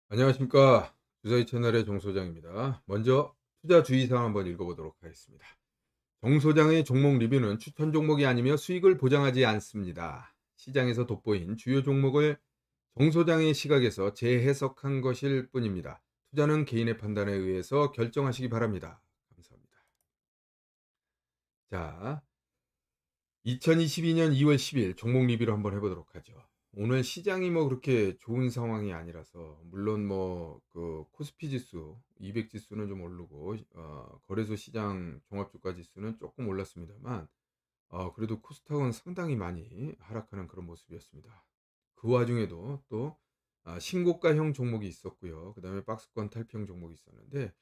안녕하십니까. 주사위 채널의 정 소장입니다. 먼저 투자 주의사항 한번 읽어보도록 하겠습니다. 정 소장의 종목 리뷰는 추천 종목이 아니며 수익을 보장하지 않습니다. 시장에서 돋보인 주요 종목을 정 소장의 시각에서 재해석한 것일 뿐입니다. 투자는 개인의 판단에 의해서 결정하시기 바랍니다. 감사합니다. 자, 2022년 2월 10일 종목 리뷰를 한번 해보도록 하죠. 오늘 시장이 뭐 그렇게 좋은 상황이 아니라서 물론 뭐 그 코스피 지수 200 지수는 좀 오르고 거래소 시장 종합주가 지수는 조금 올랐습니다만 그래도 코스닥은 상당히 많이 하락하는 그런 모습이었습니다. 그 와중에도 또 신고가형 종목이 있었고요. 그다음에 박스권 탈피형 종목이 있었는데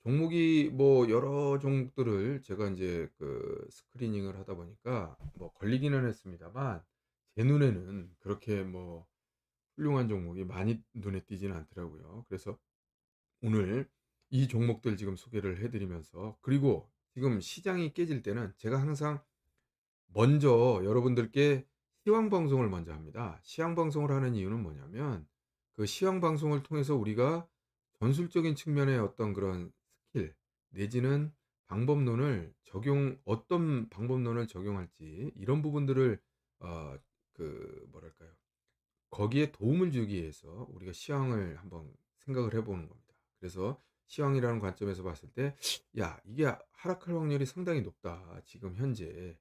종목이 뭐 여러 종목들을 제가 이제 그 스크리닝을 하다 보니까 뭐 걸리기는 했습니다만 제 눈에는 그렇게 뭐 훌륭한 종목이 많이 눈에 띄지는 않더라고요. 그래서 오늘 이 종목들 지금 소개를 해 드리면서, 그리고 지금 시장이 깨질 때는 제가 항상 먼저 여러분들께 시황 방송을 먼저 합니다. 시황 방송을 하는 이유는 뭐냐면 그 시황 방송을 통해서 우리가 전술적인 측면의 어떤 그런 스킬 내지는 방법론을 어떤 방법론을 적용할지 이런 부분들을 어 뭐랄까요? 거기에 도움을 주기 위해서 우리가 시황을 한번 생각을 해 보는 겁니다. 그래서 시황이라는 관점에서 봤을 때 '야, 이게 하락할 확률이 상당히 높다, 지금 현재.'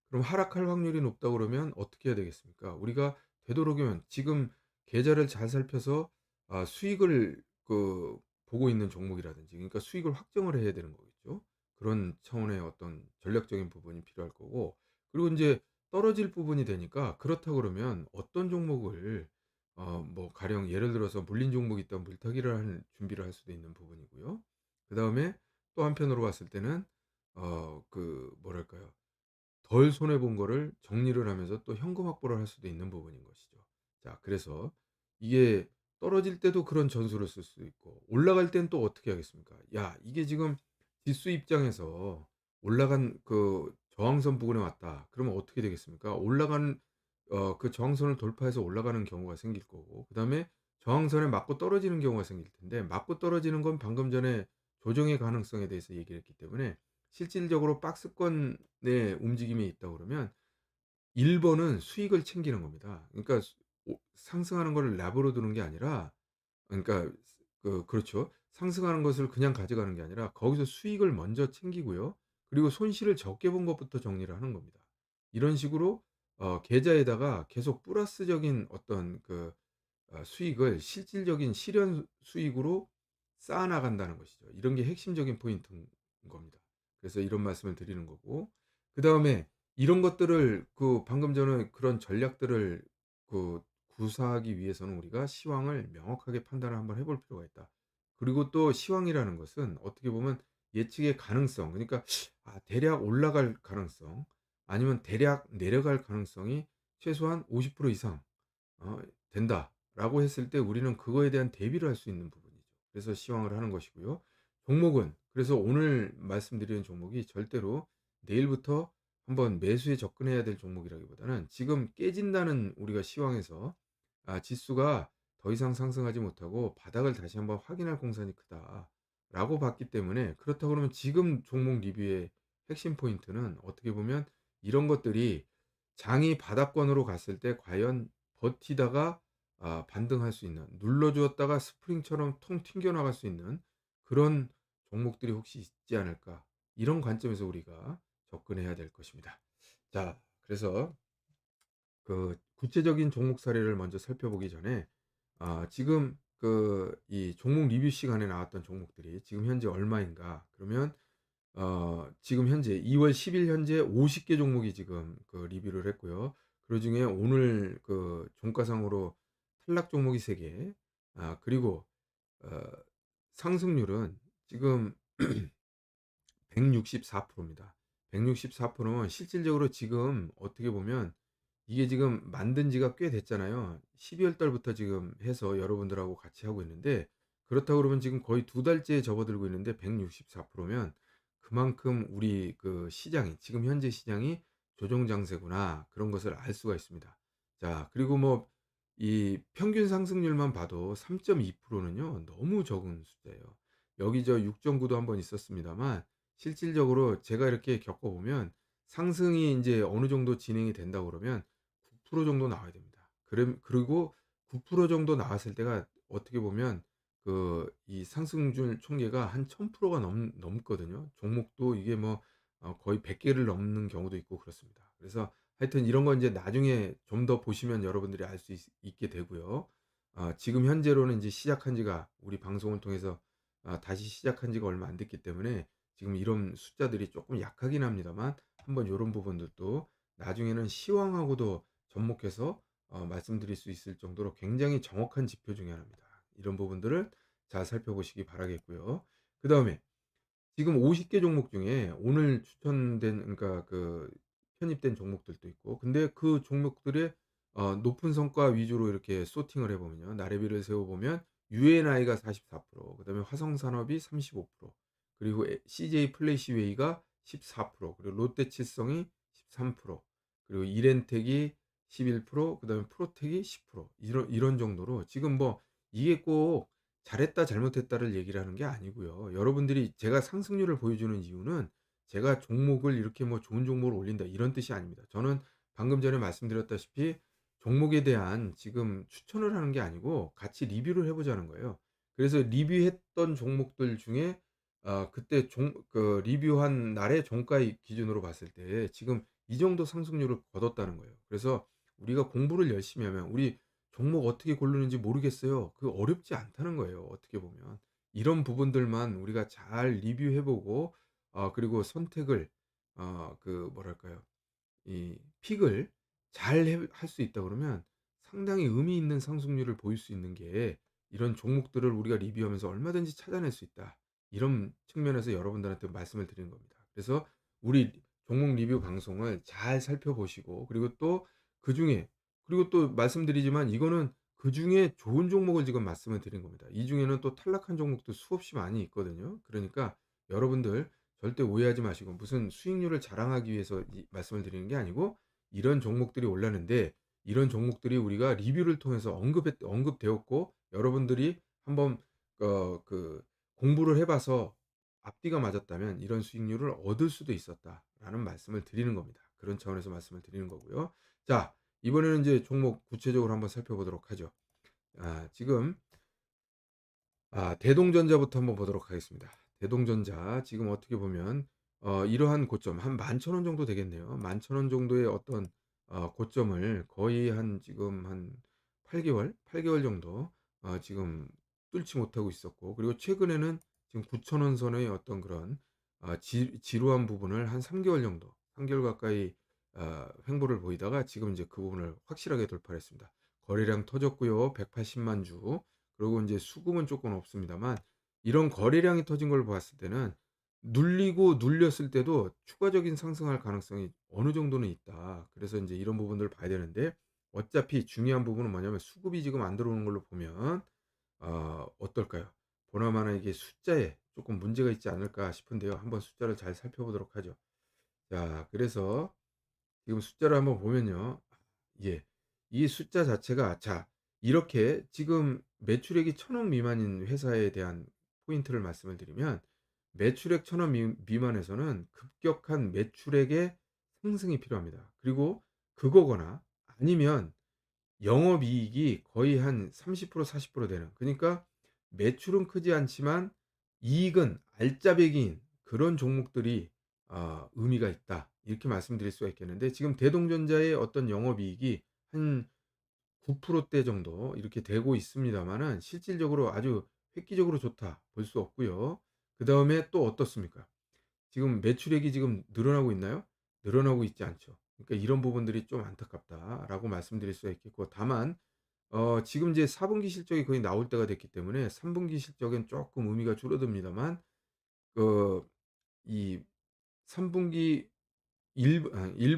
그럼 하락할 확률이 높다 그러면 어떻게 해야 되겠습니까? 우리가 되도록이면 지금 계좌를 잘 살펴서 수익을 보고 있는 종목이라든지, 그러니까 수익을 확정을 해야 되는 거겠죠. 그런 차원의 어떤 전략적인 부분이 필요할 거고, 그리고 이제 떨어질 부분이 되니까 그렇다 그러면 어떤 종목을 뭐 가령 예를 들어서 물린 종목이 있다면 물타기를 할 준비를 할 수도 있는 부분이고요. 그다음에 또 한편으로 봤을 때는 뭐랄까요? 덜 손해 본 거를 정리를 하면서 또 현금 확보를 할 수도 있는 부분인 것이죠. 자, 그래서 이게 떨어질 때도 그런 전술을 쓸 수 있고 올라갈 땐 또 어떻게 하겠습니까? 야, 이게 지금 지수 입장에서 올라간 그 저항선 부근에 왔다. 그러면 어떻게 되겠습니까? 올라간 그 저항선을 돌파해서 올라가는 경우가 생길 거고, 그다음에 저항선에 맞고 떨어지는 경우가 생길 텐데, 맞고 떨어지는 건 방금 전에 조정의 가능성에 대해서 얘기를 했기 때문에 실질적으로 박스권의 움직임이 있다 그러면 1 번은 수익을 챙기는 겁니다. 그러니까 상승하는 거를 랍으로 두는 게 아니라, 그러니까 그렇죠. 상승하는 것을 그냥 가져가는 게 아니라 거기서 수익을 먼저 챙기고요. 그리고 손실을 적게 본 것부터 정리를 하는 겁니다. 이런 식으로 계좌에다가 계속 플러스적인 어떤 수익을 실질적인 실현 수익으로 쌓아 나간다는 것이죠. 이런 게 핵심적인 포인트인 겁니다. 그래서 이런 말씀을 드리는 거고, 그다음에 이런 것들을 방금 전에 그런 전략들을 그 구사하기 위해서는 우리가 시황을 명확하게 판단을 한번 해볼 필요가 있다. 그리고 또 시황이라는 것은 어떻게 보면 예측의 가능성, 그러니까 대략 올라갈 가능성 아니면 대략 내려갈 가능성이 최소한 50% 이상 어 된다라고 했을 때 우리는 그거에 대한 대비를 할 수 있는 부분이죠. 그래서 시황을 하는 것이고요. 종목은 그래서 오늘 말씀드리는 종목이 절대로 내일부터 한번 매수에 접근해야 될 종목이라기보다는 지금 깨진다는 우리가 시황에서 지수가 더 이상 상승하지 못하고 바닥을 다시 한번 확인할 공산이 크다라고 봤기 때문에, 그렇다고 그러면 지금 종목 리뷰의 핵심 포인트는 어떻게 보면 이런 것들이 장이 바닥권으로 갔을 때 과연 버티다가 반등할 수 있는, 눌러 주었다가 스프링처럼 통 튕겨 나갈 수 있는 그런 종목들이 혹시 있지 않을까, 이런 관점에서 우리가 접근해야 될 것입니다. 자, 그래서 구체적인 종목 사례를 먼저 살펴보기 전에 지금 이 종목 리뷰 시간에 나왔던 종목들이 지금 현재 얼마인가 그러면 지금 현재 2월 10일 현재 50개 종목이 지금 리뷰를 했고요. 그중에 오늘 종가상으로 탈락 종목이 3 개. 그리고 어 상승률은 지금 164% 입니다. 164% 면 실질적으로 지금 어떻게 보면 이게 지금 만든 지가 꽤 됐잖아요. 12월 달부터 지금 해서 여러분들하고 같이 하고 있는데, 그렇다고 그러면 지금 거의 2 달째 접어들고 있는데 164% 면 그만큼 우리 시장이 지금 현재 시장이 조정 장세구나, 그런 것을 알 수가 있습니다. 자, 그리고 뭐 이 평균 상승률만 봐도 3.2% 는요 너무 적은 숫자예요. 여기 저 6.9도 한번 있었습니다만 실질적으로 제가 이렇게 겪어 보면 상승이 인제 어느 정도 진행이 된다고 그러면 9% 정도 나와야 됩니다. 그리고 9% 정도 나왔을 때가 어떻게 보면 이 상승률 총계가 한 1000% 가 넘거든요. 종목도 이게 뭐 거의 100 개를 넘는 경우도 있고 그렇습니다. 그래서 하여튼 이런 건 이제 나중에 좀 더 보시면 여러분들이 알 수 있게 되고요. 지금 현재로는 인제 시작한 지가 우리 방송을 통해서 다시 시작한 지가 얼마 안 됐기 때문에 지금 이런 숫자들이 쪼끔 약하긴 합니다만 한번 요런 부분들도 나중에는 시황하고도 접목해서 말씀드릴 수 있을 정도로 굉장히 정확한 지표 중에 하나입니다. 이런 부분들을 잘 살펴보시기 바라겠고요. 그다음에 지금 50개 종목 중에 오늘 추천된 그러니까 편입된 종목들도 있고 근데 그 종목들의 높은 성과 위주로 이렇게 소팅을 해 보면요. 나래비를 세워 보면 UNI가 44%, 그다음에 화성산업이 35%, 그리고 CJ 플래시웨이가 14%, 그리고 롯데칠성이 13%, 그리고 이렌텍이 11%, 그다음에 프로텍이 10%, 이런 정도로 지금 뭐 이게 꼭 잘했다 잘못했다를 얘기를 하는 게 아니고요. 여러분들이 제가 상승률을 보여주는 이유는 제가 종목을 이렇게 뭐 좋은 종목을 올린다 이런 뜻이 아닙니다. 저는 방금 전에 말씀드렸다시피 종목에 대한 지금 추천을 하는 게 아니고 같이 리뷰를 해 보자는 거예요. 그래서 리뷰했던 종목들 중에 그때 리뷰한 날의 종가 기준으로 봤을 때 지금 이 정도 상승률을 거뒀다는 거예요. 그래서 우리가 공부를 열심히 하면 우리 종목 어떻게 고르는지 모르겠어요. 어렵지 않다는 거예요, 어떻게 보면. 이런 부분들만 우리가 잘 리뷰해 보고 그리고 선택을 뭐랄까요? 이 픽을 잘 할 수 있다 그러면 상당히 의미 있는 상승률을 보일 수 있는 게 이런 종목들을 우리가 리뷰하면서 얼마든지 찾아낼 수 있다. 이런 측면에서 여러분들한테 말씀을 드리는 겁니다. 그래서 우리 종목 리뷰 방송을 잘 살펴보시고 그리고 또 그중에 그리고 또 말씀드리지만 이거는 그중에 좋은 종목을 지금 말씀을 드린 겁니다. 이 중에는 또 탈락한 종목도 수없이 많이 있거든요. 그러니까 여러분들 절대 오해하지 마시고 무슨 수익률을 자랑하기 위해서 이 말씀을 드리는 게 아니고 이런 종목들이 올랐는데 이런 종목들이 우리가 리뷰를 통해서 언급되었고 여러분들이 한번 공부를 해 봐서 앞뒤가 맞았다면 이런 수익률을 얻을 수도 있었다라는 말씀을 드리는 겁니다. 그런 차원에서 말씀을 드리는 거고요. 자, 이번에는 이제 종목 구체적으로 한번 살펴보도록 하죠. 지금 대동전자부터 한번 보도록 하겠습니다. 대동전자 지금 어떻게 보면 이러한 고점 한 11,000원 정도 되겠네요. 11,000원 정도의 어떤 고점을 거의 한 지금 한 8개월 정도 지금 뚫지 못하고 있었고 그리고 최근에는 지금 9,000원 선의 어떤 그런 지루한 부분을 한 3개월 정도 3개월 가까이 횡보를 보이다가 지금 이제 그 부분을 확실하게 돌파를 했습니다. 거래량 터졌고요. 180만 주. 그리고 인제 수급은 쪼끔 없습니다만 이런 거래량이 터진 걸 봤을 때는 눌리고 눌렸을 때도 추가적인 상승할 가능성이 어느 정도는 있다. 그래서 인제 이런 부분들을 봐야 되는데 어차피 중요한 부분은 뭐냐면 수급이 지금 안 들어오는 걸로 보면 어떨까요? 보나마나 이게 숫자에 쪼끔 문제가 있지 않을까 싶은데요. 한번 숫자를 잘 살펴보도록 하죠. 자, 그래서 지금 숫자를 한번 보면요. 예. 이 숫자 자체가 이렇게 지금 매출액이 1,000억 미만인 회사에 대한 포인트를 말씀을 드리면 매출액 1,000억 미만에서는 급격한 매출액의 상승이 필요합니다. 그리고 그거거나 아니면 영업이익이 거의 한 30% 40% 되는 그러니까 매출은 크지 않지만 이익은 알짜배기인 그런 종목들이 의미가 있다. 이렇게 말씀드릴 수가 있겠는데 지금 대동전자의 어떤 영업이익이 한 9%대 정도 이렇게 되고 있습니다마는 실질적으로 아주 획기적으로 좋다 볼 수 없고요. 그다음에 또 어떻습니까? 지금 매출액이 지금 늘어나고 있나요? 늘어나고 있지 않죠. 그러니까 이런 부분들이 좀 안타깝다라고 말씀드릴 수가 있겠고 다만 지금 이제 4 분기 실적이 거의 나올 때가 됐기 때문에 3 분기 실적엔 쪼끔 의미가 줄어듭니다만 그 이 3 분기 1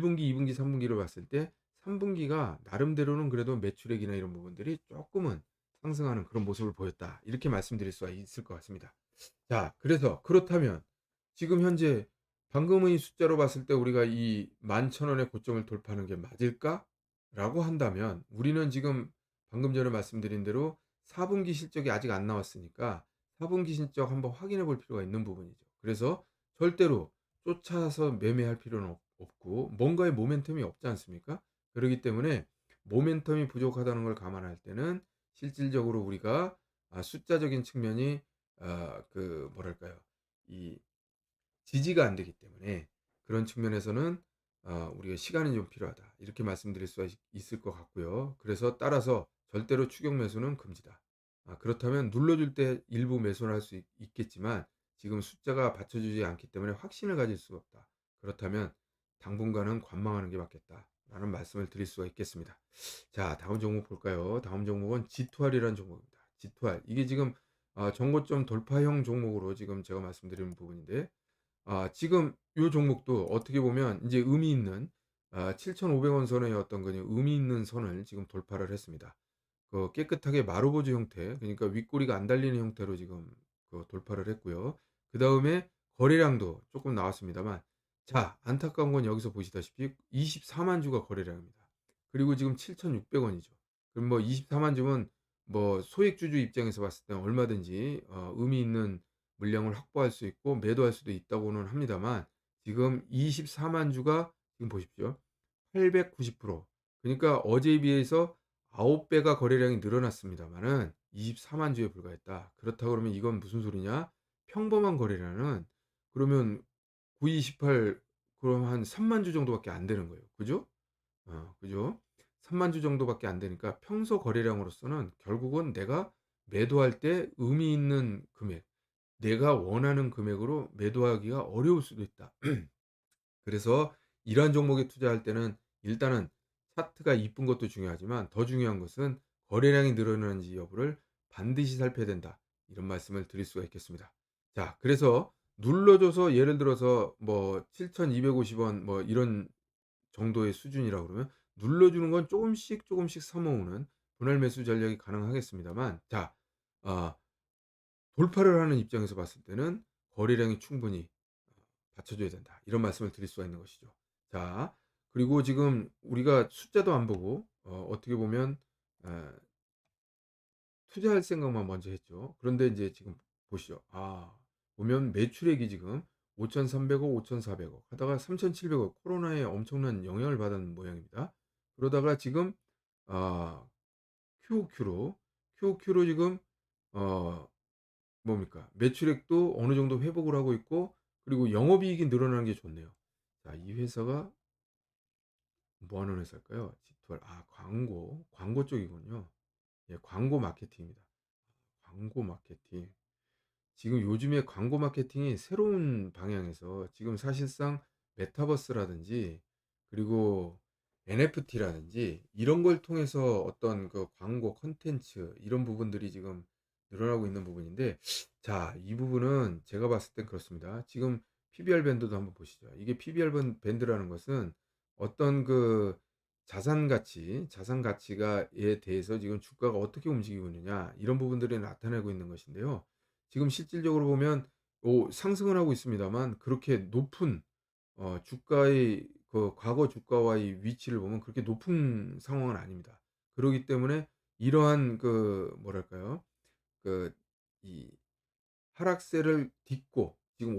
분기, 2 분기, 3 분기를 봤을 때 3 분기가 나름대로는 그래도 매출액이나 이런 부분들이 쪼끔은 상승하는 그런 모습을 보였다. 이렇게 말씀드릴 수가 있을 것 같습니다. 자, 그래서 그렇다면 지금 현재 방금의 숫자로 봤을 때 우리가 이 11,000 원의 고점을 돌파하는 게 맞을까?'라고 한다면 우리는 지금 방금 전에 말씀드린 대로 4 분기 실적이 아직 안 나왔으니까 4 분기 실적 한번 확인해 볼 필요가 있는 부분이죠. 그래서 절대로 쫓아서 매매할 필요는 없고 뭔가의 모멘텀이 없지 않습니까? 그러기 때문에 모멘텀이 부족하다는 걸 감안할 때는 실질적으로 우리가 숫자적인 측면이 뭐랄까요? 이 지지가 안 되기 때문에 그런 측면에서는 우리가 시간이 좀 필요하다. 이렇게 말씀드릴 수가 있을 것 같고요. 그래서 따라서 절대로 추격 매수는 금지다. 그렇다면 눌러줄 때 일부 매수를 할 수 있겠지만 지금 숫자가 받쳐주지 않기 때문에 확신을 가질 수가 없다. 그렇다면 당분간은 관망하는 게 맞겠다. 라는 말씀을 드릴 수가 있겠습니다. 자, 다음 종목 볼까요? 다음 종목은 G2R이라는 종목입니다. G2R. 이게 지금 정고점 돌파형 종목으로 지금 제가 말씀드리는 부분인데 지금 요 종목도 어떻게 보면 이제 의미 있는 7,500원 선의 어떤 그 의미 있는 선을 지금 돌파를 했습니다. 깨끗하게 마루보주 형태, 그러니까 윗꼬리가 안 달리는 형태로 지금 돌파를 했고요. 그다음에 거래량도 조금 나왔습니다만, 자, 안타까운 건 여기서 보시다시피 24만 주가 거래량입니다. 그리고 지금 7,600원이죠. 그럼 뭐 24만 주면 뭐 소액주주 입장에서 봤을 때는 얼마든지 의미 있는 물량을 확보할 수 있고 매도할 수도 있다고는 합니다만, 지금 24만 주가 지금 보십시오. 890%. 그러니까 어제에 비해서 9배가 거래량이 늘어났습니다마는 24만 주에 불과했다. 그렇다 그러면 이건 무슨 소리냐? 평범한 거래량은 그러면 928, 그럼 한 3만 주 정도밖에 안 되는 거예요. 그죠? 그죠? 3만 주 정도밖에 안 되니까 평소 거래량으로서는 결국은 내가 매도할 때 의미 있는 금액, 내가 원하는 금액으로 매도하기가 어려울 수도 있다. 그래서 이러한 종목에 투자할 때는 일단은 차트가 이쁜 것도 중요하지만 더 중요한 것은 거래량이 늘어나는지 여부를 반드시 살펴야 된다. 이런 말씀을 드릴 수가 있겠습니다. 자, 그래서 눌러줘서 예를 들어서 뭐 7,250원 뭐 이런 정도의 수준이라고 그러면 눌러주는 건 조금씩 조금씩 사모으는 분할 매수 전략이 가능하겠습니다만, 자, 아, 돌파를 하는 입장에서 봤을 때는 거래량이 충분히 받쳐줘야 된다. 이런 말씀을 드릴 수가 있는 것이죠. 자, 그리고 지금 우리가 숫자도 안 보고 어떻게 보면 어, 투자할 생각만 먼저 했죠. 그런데 이제 지금 보시죠. 보면 매출액이 지금 5,300억, 5,400억 하다가 3,700억, 코로나에 엄청난 영향을 받은 모양입니다. 그러다가 지금 아, QOQ로 지금 어, 뭡니까? 매출액도 어느 정도 회복을 하고 있고, 그리고 영업이익이 늘어나는 게 좋네요. 자, 이 회사가 뭐 하는 회사일까요? G2R. 광고 쪽이군요. 예, 광고 마케팅입니다. 광고 마케팅. 지금 요즘에 광고 마케팅이 새로운 방향에서 지금 사실상 메타버스라든지 그리고 NFT라든지 이런 걸 통해서 어떤 그 광고 컨텐츠 이런 부분들이 지금 늘어나고 있는 부분인데, 자, 이 부분은 제가 봤을 땐 그렇습니다. 지금 PBR 밴드도 한번 보시죠. 이게 PBR 밴드라는 것은 어떤 그 자산 가치가에 대해서 지금 주가가 어떻게 움직이고 있느냐 이런 부분들이 나타내고 있는 것인데요. 지금 실질적으로 보면 상승을 하고 있습니다만 그렇게 높은 주가의 그 과거 주가와의 위치를 보면 그렇게 높은 상황은 아닙니다. 그러기 때문에 이러한 그 뭐랄까요? 그 이 하락세를 딛고 지금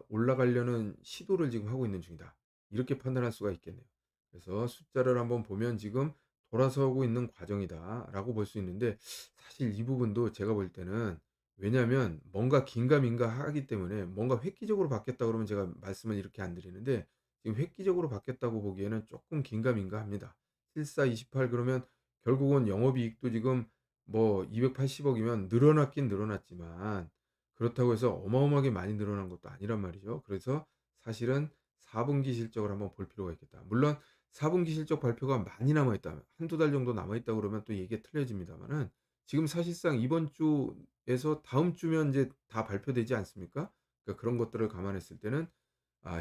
올라가려는 시도를 지금 하고 있는 중이다. 이렇게 판단할 수가 있겠네요. 그래서 숫자를 한번 보면 지금 돌아서고 있는 과정이다라고 볼 수 있는데, 사실 이 부분도 제가 볼 때는, 왜냐하면 뭔가 긴가민가 하기 때문에 뭔가 획기적으로 바뀌었다 그러면 제가 말씀을 이렇게 안 드리는데, 지금 획기적으로 바뀌었다고 보기에는 조금 긴가민가 합니다. 7428 그러면 결국은 영업이익도 지금 뭐 280억이면 늘어났긴 늘어났지만 그렇다고 해서 어마어마하게 많이 늘어난 것도 아니란 말이죠. 그래서 사실은 4분기 실적을 한번 볼 필요가 있겠다. 물론 4분기 실적 발표가 많이 남아있다, 한두 달 정도 남아있다 그러면 또 얘기가 틀려집니다만은, 지금 사실상 이번 주에서 다음 주면 이제 다 발표되지 않습니까? 그러니까 그런 것들을 감안했을 때는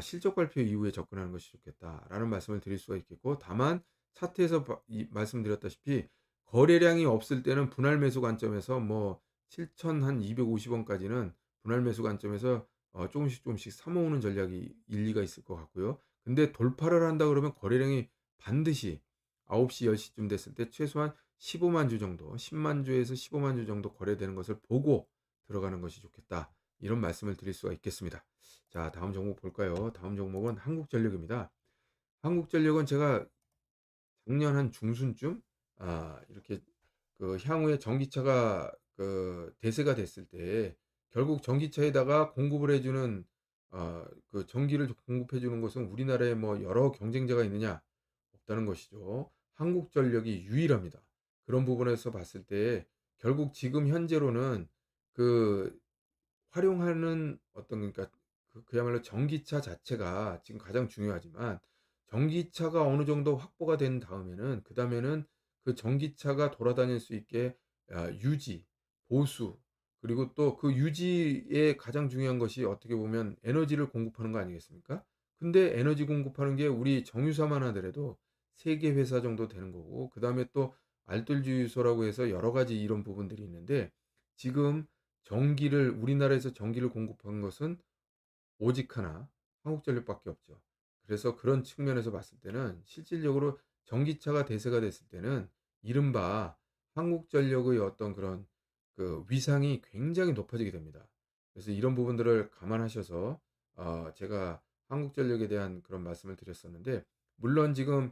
실적 발표 이후에 접근하는 것이 좋겠다라는 말씀을 드릴 수가 있겠고, 다만 차트에서 말씀드렸다시피 거래량이 없을 때는 분할 매수 관점에서 뭐 7,250원까지는 분할 매수 관점에서 조금씩 조금씩 사 모으는 전략이 일리가 있을 것 같고요. 근데 돌파를 한다 그러면 거래량이 반드시 9시 10시쯤 됐을 때 최소한 15만 주 정도 10만 주에서 15만 주 정도 거래되는 것을 보고 들어가는 것이 좋겠다. 이런 말씀을 드릴 수가 있겠습니다. 자, 다음 종목 볼까요? 다음 종목은 한국전력입니다. 한국전력은 제가 작년 한 중순쯤 이렇게 그 향후에 전기차가 대세가 됐을 때 결국 전기차에다가 공급을 해 주는 그 전기를 공급해 주는 곳은 우리나라에 뭐 여러 경쟁자가 있느냐? 없다는 것이죠. 한국전력이 유일합니다. 그런 부분에서 봤을 때 결국 지금 현재로는 그 활용하는 어떤 그러니까 그야말로 전기차 자체가 지금 가장 중요하지만 전기차가 어느 정도 확보가 된 다음에는 그다음에는 그 전기차가 돌아다닐 수 있게 유지, 보수 그리고 또 그 유지에 가장 중요한 것이 어떻게 보면 에너지를 공급하는 거 아니겠습니까? 근데 에너지 공급하는 게 우리 정유사만 하더라도 3개 회사 정도 되는 거고 그다음에 또 알뜰주유소라고 해서 여러 가지 이런 부분들이 있는데 지금 전기를 우리나라에서 전기를 공급한 것은 오직 하나 한국전력밖에 없죠. 그래서 그런 측면에서 봤을 때는 실질적으로 전기차가 대세가 됐을 때는 이른바 한국전력의 어떤 그런 그 위상이 굉장히 높아지게 됩니다. 그래서 이런 부분들을 감안하셔서 제가 한국전력에 대한 그런 말씀을 드렸었는데 물론 지금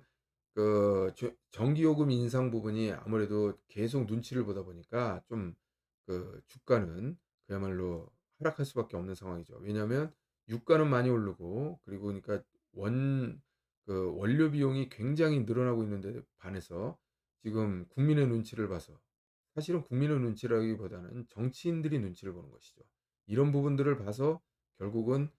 전기요금 인상 부분이 아무래도 계속 눈치를 보다 보니까 좀 주가는 그야말로 하락할 수밖에 없는 상황이죠. 왜냐하면 유가는 많이 오르고 그리고 그러니까 원 원료 비용이 굉장히 늘어나고 있는데 반해서 지금 국민의 눈치를 봐서 사실은 국민의 눈치라기보다는 정치인들이 눈치를 보는 것이죠. 이런 부분들을 봐서 결국은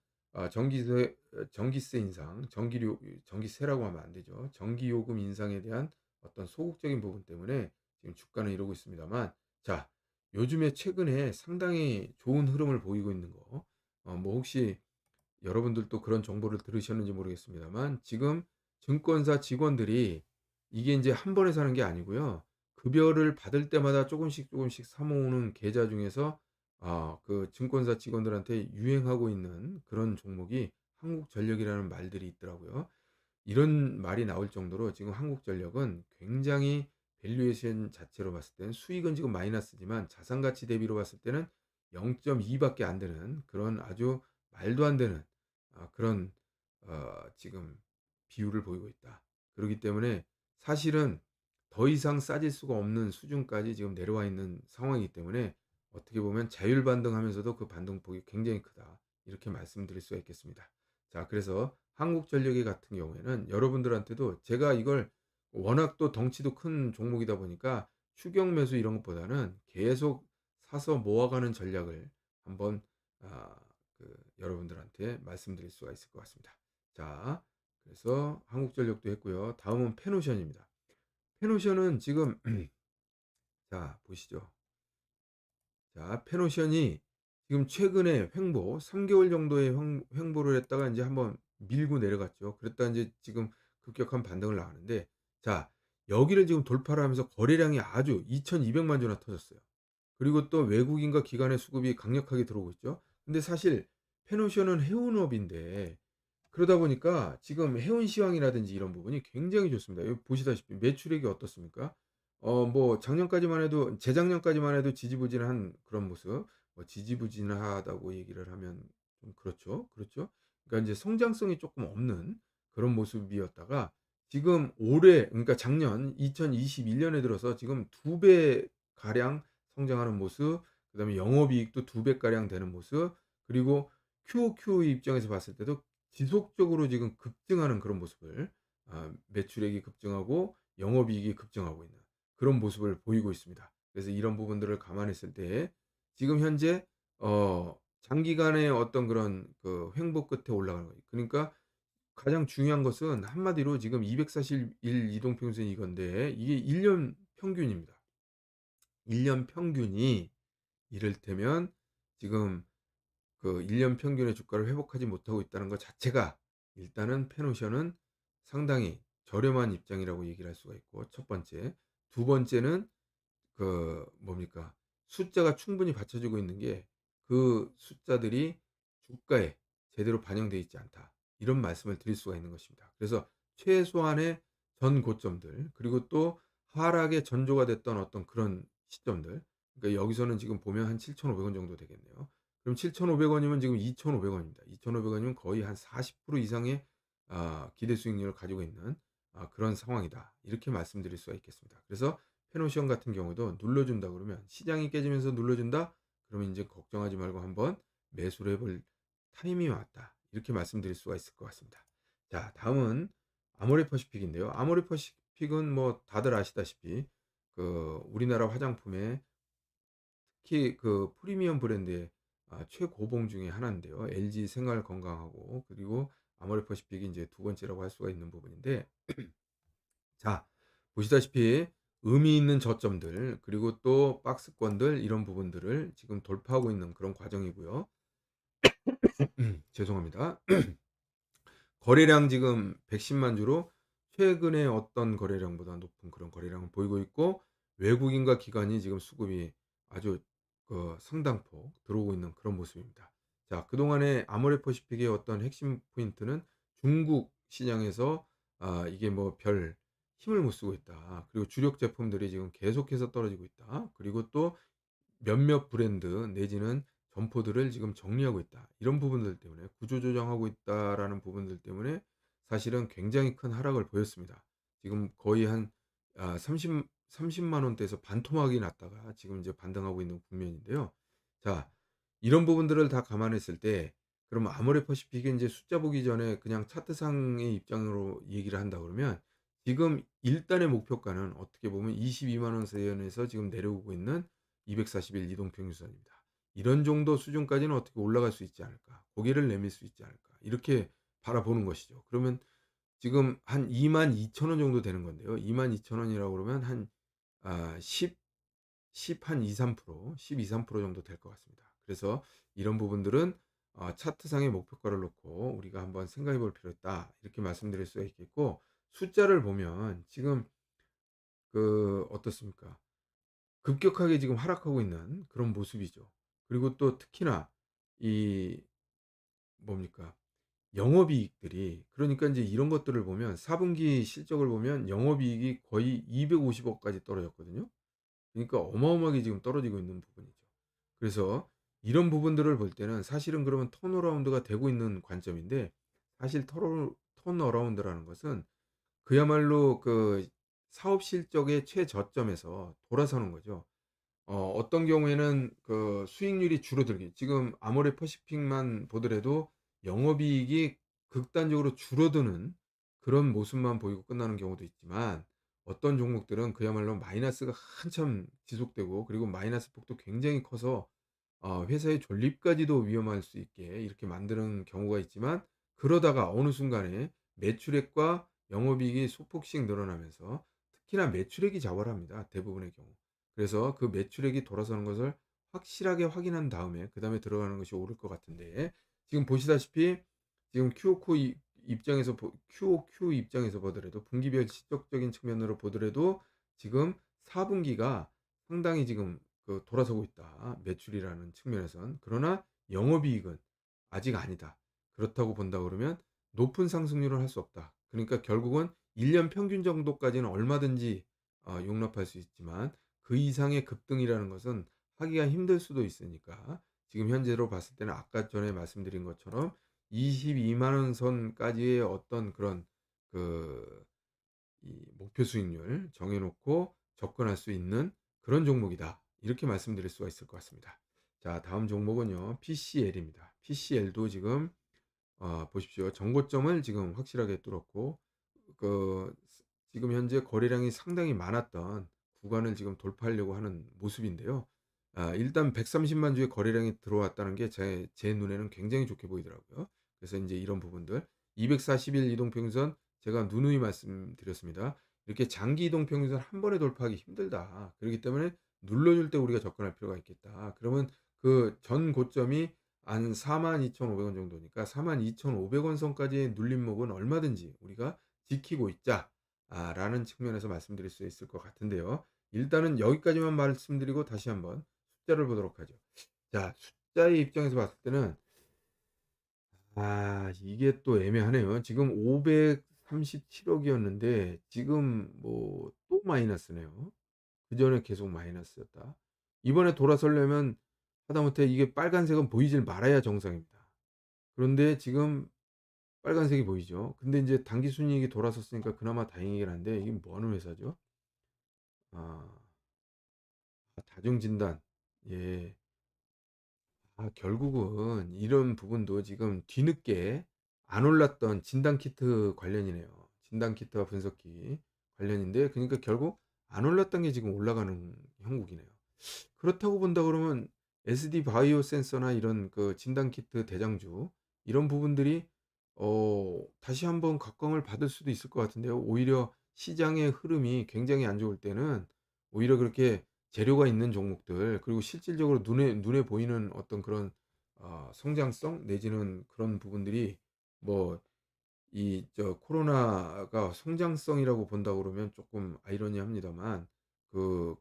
전기세 인상, 전기세라고 하면 안 되죠. 전기요금 인상에 대한 어떤 소극적인 부분 때문에 지금 주가는 이러고 있습니다만 자, 요즘에 최근에 상당히 좋은 흐름을 보이고 있는 거 뭐 혹시 여러분들도 그런 정보를 들으셨는지 모르겠습니다만 지금 증권사 직원들이 이게 인제 한 번에 사는 게 아니고요. 급여를 받을 때마다 쪼금씩 쪼금씩 사 모으는 계좌 중에서 그 증권사 직원들한테 유행하고 있는 그런 종목이 한국전력이라는 말들이 있더라고요. 이런 말이 나올 정도로 지금 한국전력은 굉장히 밸류에이션 자체로 봤을 때는 수익은 지금 마이너스지만 자산 가치 대비로 봤을 때는 0.2 밖에 안 되는 그런 아주 말도 안 되는 그런 지금 비율을 보이고 있다. 그렇기 때문에 사실은 더 이상 싸질 수가 없는 수준까지 지금 내려와 있는 상황이기 때문에 어떻게 보면 자율반등하면서도 그 반등폭이 굉장히 크다. 이렇게 말씀드릴 수가 있겠습니다. 자, 그래서 한국전력이 같은 경우에는 여러분들한테도 제가 이걸 워낙 또 덩치도 큰 종목이다 보니까 추격 매수 이런 것보다는 계속 사서 모아가는 전략을 한번 아, 여러분들한테 말씀드릴 수가 있을 것 같습니다. 자, 그래서 한국전력도 했고요. 다음은 페노션입니다. 페노션은 지금 자 보시죠. 자, 페노션이 지금 최근에 3개월 정도의 횡보를 했다가 이제 한번 밀고 내려갔죠. 그랬다가 이제 지금 급격한 반등을 나가는데 자, 여기를 지금 돌파를 하면서 거래량이 아주 2,200만 주나 터졌어요. 그리고 또 외국인과 기관의 수급이 강력하게 들어오고 있죠. 근데 사실 페노션은 해운업인데 그러다 보니까 지금 해운 시황이라든지 이런 부분이 굉장히 좋습니다. 여기 보시다시피 매출액이 어떻습니까? 뭐 작년까지만 해도 재작년까지만 해도 지지부진한 그런 모습. 뭐 지지부진하다고 얘기를 하면 좀 그렇죠. 그렇죠? 그러니까 인제 성장성이 쪼끔 없는 그런 모습이었다가 지금 올해 그러니까 작년 2021 년에 들어서 지금 2배 가량 성장하는 모습, 그다음에 영업이익도 2배 가량 되는 모습, 그리고 QoQ 입장에서 봤을 때도 지속적으로 지금 급증하는 그런 모습을 매출액이 급증하고 영업이익이 급증하고 있는 그런 모습을 보이고 있습니다. 그래서 이런 부분들을 감안했을 때 지금 현재 장기간의 어떤 그런 횡보 끝에 올라가는 거예요. 그러니까 가장 중요한 것은 한마디로 지금 240일 이동평균선 이건데 이게 1년 평균입니다. 1년 평균이 이를테면 지금 1년 평균의 주가를 회복하지 못하고 있다는 것 자체가 일단은 페노션은 상당히 저렴한 입장이라고 얘기를 할 수가 있고 첫 번째. 두 번째는 뭡니까? 숫자가 충분히 받쳐주고 있는 게 그 숫자들이 주가에 제대로 반영되어 있지 않다. 이런 말씀을 드릴 수가 있는 것입니다. 그래서 최소한의 전 고점들 그리고 또 하락의 전조가 됐던 어떤 그런 시점들, 그러니까 여기서는 지금 보면 한 7,500원 정도 되겠네요. 그럼 7,500원 이면 지금 2,500원 원입니다. 2,500원 이면 거의 한 40% 이상의 기대 수익률을 가지고 있는 그런 상황이다. 이렇게 말씀드릴 수가 있겠습니다. 그래서 페노시엄 같은 경우도 눌러준다 그러면, 시장이 깨지면서 눌러준다 그러면 이제 걱정하지 말고 한번 매수를 해볼 타임이 왔다. 이렇게 말씀드릴 수가 있을 것 같습니다. 자, 다음은 아모레퍼시픽인데요. 아모레퍼시픽은 뭐 다들 아시다시피 그 우리나라 화장품의 특히 그 프리미엄 브랜드의 최고봉 중에 하나인데요. LG 생활 건강하고 그리고 아모레퍼시픽이 이제 두 번째라고 할 수가 있는 부분인데, 자, 보시다시피 의미 있는 저점들 그리고 또 박스권들, 이런 부분들을 지금 돌파하고 있는 그런 과정이고요. 죄송합니다. 거래량 지금 110만 주로 최근에 어떤 거래량보다 높은 그런 거래량을 보이고 있고, 외국인과 기관이 지금 수급이 아주 상당폭 들어오고 있는 그런 모습입니다. 자, 그동안에 아모레퍼시픽의 어떤 핵심 포인트는 중국 시장에서 이게 뭐 별 힘을 못 쓰고 있다. 그리고 주력 제품들이 지금 계속해서 떨어지고 있다. 그리고 또 몇몇 브랜드 내지는 점포들을 지금 정리하고 있다. 이런 부분들 때문에 구조조정하고 있다라는 부분들 때문에 사실은 굉장히 큰 하락을 보였습니다. 지금 거의 한 30만 원대에서 반토막이 났다가 지금 이제 반등하고 있는 국면인데요. 자, 이런 부분들을 다 감안했을 때 그럼 아모레퍼시픽이 이제 숫자 보기 전에 그냥 차트상의 입장으로 얘기를 한다 그러면, 지금 일단의 목표가는 어떻게 보면 22만 원 선에서 지금 내려오고 있는 241 이동평균선입니다. 이런 정도 수준까지는 어떻게 올라갈 수 있지 않을까? 고개를 내밀 수 있지 않을까? 이렇게 바라보는 것이죠. 그러면 지금 한 22,000원 정도 되는 건데요. 22,000원이라고 그러면 한 10 한 2-3%, 12-3% 정도 될 것 같습니다. 그래서 이런 부분들은 차트상의 목표가를 놓고 우리가 한번 생각해 볼 필요 있다. 이렇게 말씀드릴 수가 있겠고, 숫자를 보면 지금 어떻습니까? 급격하게 지금 하락하고 있는 그런 모습이죠. 그리고 또 특히나 이 뭡니까? 영업이익들이, 그러니까 이제 이런 것들을 보면 4분기 실적을 보면 영업이익이 거의 250억까지 떨어졌거든요. 그러니까 어마어마하게 지금 떨어지고 있는 부분이죠. 그래서 이런 부분들을 볼 때는 사실은 그러면 턴어라운드가 되고 있는 관점인데, 사실 턴어라운드라는 것은 그야말로 그 사업 실적의 최저점에서 돌아서는 거죠. 어떤 경우에는 그 수익률이 줄어들기, 지금 아모레퍼시픽만 보더라도 영업이익이 극단적으로 줄어드는 그런 모습만 보이고 끝나는 경우도 있지만, 어떤 종목들은 그야말로 마이너스가 한참 지속되고 그리고 마이너스 폭도 굉장히 커서 회사의 존립까지도 위험할 수 있게 이렇게 만드는 경우가 있지만, 그러다가 어느 순간에 매출액과 영업이익이 소폭씩 늘어나면서, 특히나 매출액이 자활합니다, 대부분의 경우. 그래서 그 매출액이 돌아서는 것을 확실하게 확인한 다음에 그다음에 들어가는 것이 옳을 것 같은데, 지금 보시다시피 지금 QOQ 입장에서 보더라도 분기별 실적적인 측면으로 보더라도 지금 4분기가 상당히 지금 돌아서고 있다. 매출이라는 측면에선. 그러나 영업이익은 아직 아니다. 그렇다고 본다 그러면 높은 상승률을 할 수 없다. 그러니까 결국은 1년 평균 정도까지는 얼마든지 용납할 수 있지만 그 이상의 급등이라는 것은 하기가 힘들 수도 있으니까, 지금 현재로 봤을 때는 아까 전에 말씀드린 것처럼 22만 원 선까지의 어떤 그런 그 이 목표 수익률 정해 놓고 접근할 수 있는 그런 종목이다. 이렇게 말씀드릴 수가 있을 것 같습니다. 자, 다음 종목은요. PCL입니다. PCL도 지금 보십시오. 정고점을 지금 확실하게 뚫었고, 그 지금 현재 거래량이 상당히 많았던 구간을 지금 돌파하려고 하는 모습인데요. 일단 130만 주의 거래량이 들어왔다는 게 제 눈에는 굉장히 좋게 보이더라고요. 그래서 이제 이런 부분들, 241 이동평균선 제가 누누이 말씀드렸습니다. 이렇게 장기 이동평균선 한 번에 돌파하기 힘들다. 그렇기 때문에 눌러줄 때 우리가 접근할 필요가 있겠다. 그러면 그 전 고점이 한 42,500원 정도니까 42,500원 선까지의 눌림목은 얼마든지 우리가 지키고 있자 라는 측면에서 말씀드릴 수 있을 것 같은데요. 일단은 여기까지만 말씀드리고 다시 한번 숫자를 보도록 하죠. 자, 숫자의 입장에서 봤을 때는 이게 또 애매하네요. 지금 37억 이었는데 지금 뭐 또 마이너스네요. 그전에 계속 마이너스였다. 이번에 돌아서려면 하다못해 이게 빨간색은 보이질 말아야 정상입니다. 그런데 지금 빨간색이 보이죠. 근데 인제 당기 순이익이 돌아섰으니까 그나마 다행이긴 한데 이게 뭐 하는 회사죠? 아 다중진단. 예. 결국은 이런 부분도 지금 뒤늦게 안 올랐던 진단 키트 관련이네요. 진단 키트와 분석기 관련인데 그러니까 결국 안 올랐던 게 지금 올라가는 형국이네요. 그렇다고 본다 그러면 SD 바이오 센서나 이런 그 진단 키트 대장주 이런 부분들이 다시 한번 각광을 받을 수도 있을 것 같은데요. 오히려 시장의 흐름이 굉장히 안 좋을 때는 오히려 그렇게 재료가 있는 종목들 그리고 실질적으로 눈에 보이는 어떤 그런 성장성 내지는 그런 부분들이 뭐 이 코로나가 성장성이라고 본다 그러면 조금 아이러니합니다만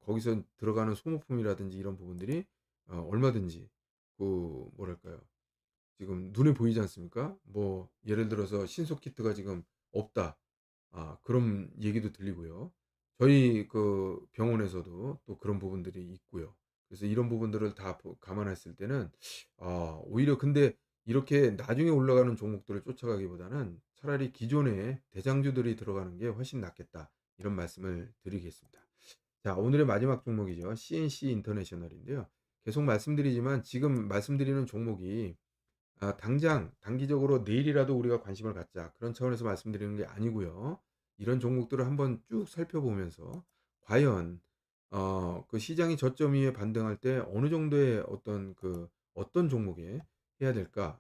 거기서 들어가는 소모품이라든지 이런 부분들이 얼마든지 뭐랄까요? 지금 눈에 보이지 않습니까? 뭐 예를 들어서 신속 키트가 지금 없다. 그런 얘기도 들리고요. 저희 그 병원에서도 또 그런 부분들이 있고요. 그래서 이런 부분들을 다 감안했을 때는 오히려 근데 이렇게 나중에 올라가는 종목들을 쫓아가기보다는 차라리 기존의 대장주들이 들어가는 게 훨씬 낫겠다. 이런 말씀을 드리겠습니다. 자, 오늘의 마지막 종목이죠. CNC 인터내셔널인데요. 계속 말씀드리지만 지금 말씀드리는 종목이 당장 단기적으로 내일이라도 우리가 관심을 갖자. 그런 차원에서 말씀드리는 게 아니고요. 이런 종목들을 한번 쭉 살펴보면서 과연 그 시장이 저점 위에 반등할 때 어느 정도의 어떤 종목에 해야 될까?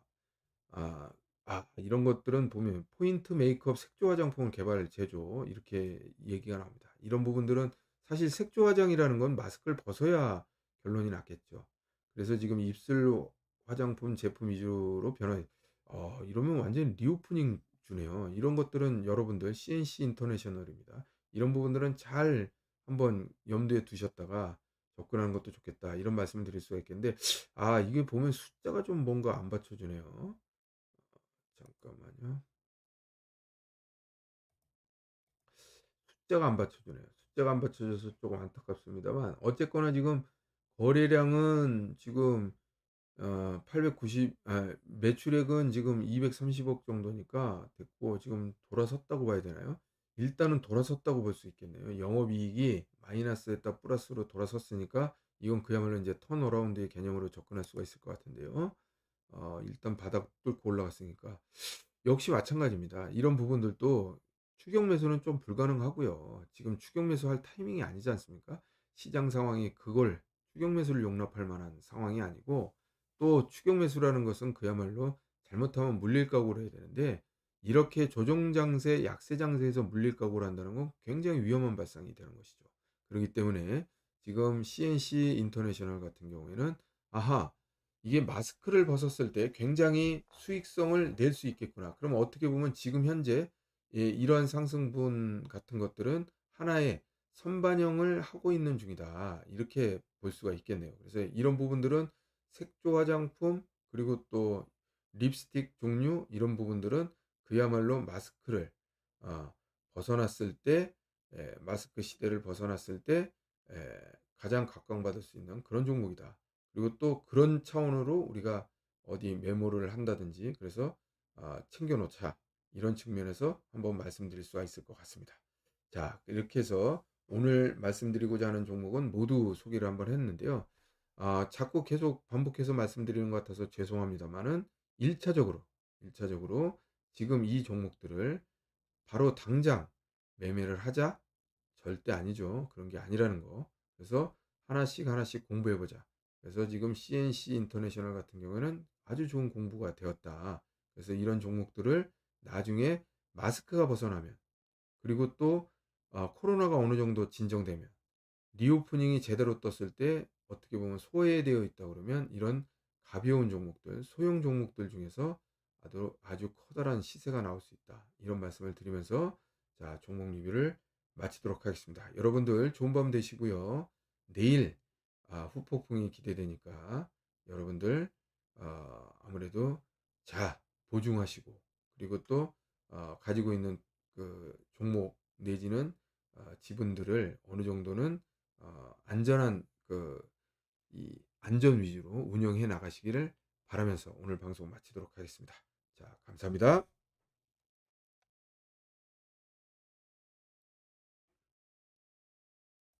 아 이런 것들은 보면 포인트 메이크업 색조 화장품 개발 제조 이렇게 얘기가 나옵니다. 이런 부분들은 사실 색조 화장이라는 건 마스크를 벗어야 결론이 났겠죠. 그래서 지금 입술 화장품 제품 위주로 이러면 완전히 리오프닝 주네요. 이런 것들은 여러분들 CNC 인터내셔널입니다. 이런 부분들은 잘 한번 염두에 두셨다가 접근하는 것도 좋겠다. 이런 말씀을 드릴 수가 있겠는데 이게 보면 숫자가 좀 뭔가 안 받쳐주네요. 잠깐만요. 숫자가 안 받쳐주네요. 숫자가 안 받쳐줘서 조금 안타깝습니다만 어쨌거나 지금 거래량은 지금 890 매출액은 지금 230억 정도니까 됐고 지금 돌아섰다고 봐야 되나요? 일단은 돌아섰다고 볼 수 있겠네요. 영업이익이 마이너스에다 플러스로 돌아섰으니까 이건 그야말로 이제 턴어라운드의 개념으로 접근할 수가 있을 것 같은데요. 일단 바닥 뚫고 올라갔으니까. 역시 마찬가지입니다. 이런 부분들도 추격 매수는 좀 불가능하고요. 지금 추격 매수할 타이밍이 아니지 않습니까? 시장 상황이 그걸 추격 매수를 용납할 만한 상황이 아니고 또 추격 매수라는 것은 그야말로 잘못하면 물릴 각오를 해야 되는데 이렇게 조정 장세, 약세 장세에서 물릴 각오를 한다는 건 굉장히 위험한 발상이 되는 것이죠. 그렇기 때문에 지금 CNC 인터내셔널 같은 경우에는 아하 이게 마스크를 벗었을 때 굉장히 수익성을 낼 수 있겠구나. 그럼 어떻게 보면 지금 현재 이러한 상승분 같은 것들은 하나의 선반영을 하고 있는 중이다. 이렇게 볼 수가 있겠네요. 그래서 이런 부분들은 색조 화장품 그리고 또 립스틱 종류 이런 부분들은 그야말로 마스크를 어, 벗어났을 때 마스크 시대를 벗어났을 때 가장 각광받을 수 있는 그런 종목이다. 그리고 또 그런 차원으로 우리가 어디 메모를 한다든지 그래서 챙겨 놓자. 이런 측면에서 한번 말씀드릴 수가 있을 것 같습니다. 자, 이렇게 해서 오늘 말씀드리고자 하는 종목은 모두 소개를 한번 했는데요. 자꾸 계속 반복해서 말씀드리는 것 같아서 죄송합니다만은 1차적으로 지금 이 종목들을 바로 당장 매매를 하자? 절대 아니죠. 그런 게 아니라는 거. 그래서 하나씩 하나씩 공부해 보자. 그래서 지금 CNC 인터내셔널 같은 경우에는 아주 좋은 공부가 되었다. 그래서 이런 종목들을 나중에 마스크가 벗어나면 그리고 또 코로나가 어느 정도 진정되면 리오프닝이 제대로 떴을 때 어떻게 보면 소외되어 있다 그러면 이런 가벼운 종목들, 소형 종목들 중에서 아주 커다란 시세가 나올 수 있다. 이런 말씀을 드리면서 자, 종목 리뷰를 마치도록 하겠습니다. 여러분들 좋은 밤 되시고요. 내일 후폭풍이 기대되니까 여러분들 아무래도 보중하시고 그리고 또 가지고 있는 종목 내지는 지분들을 어느 정도는 안전한 이 안전 위주로 운영해 나가시기를 바라면서 오늘 방송 마치도록 하겠습니다. 자, 감사합니다.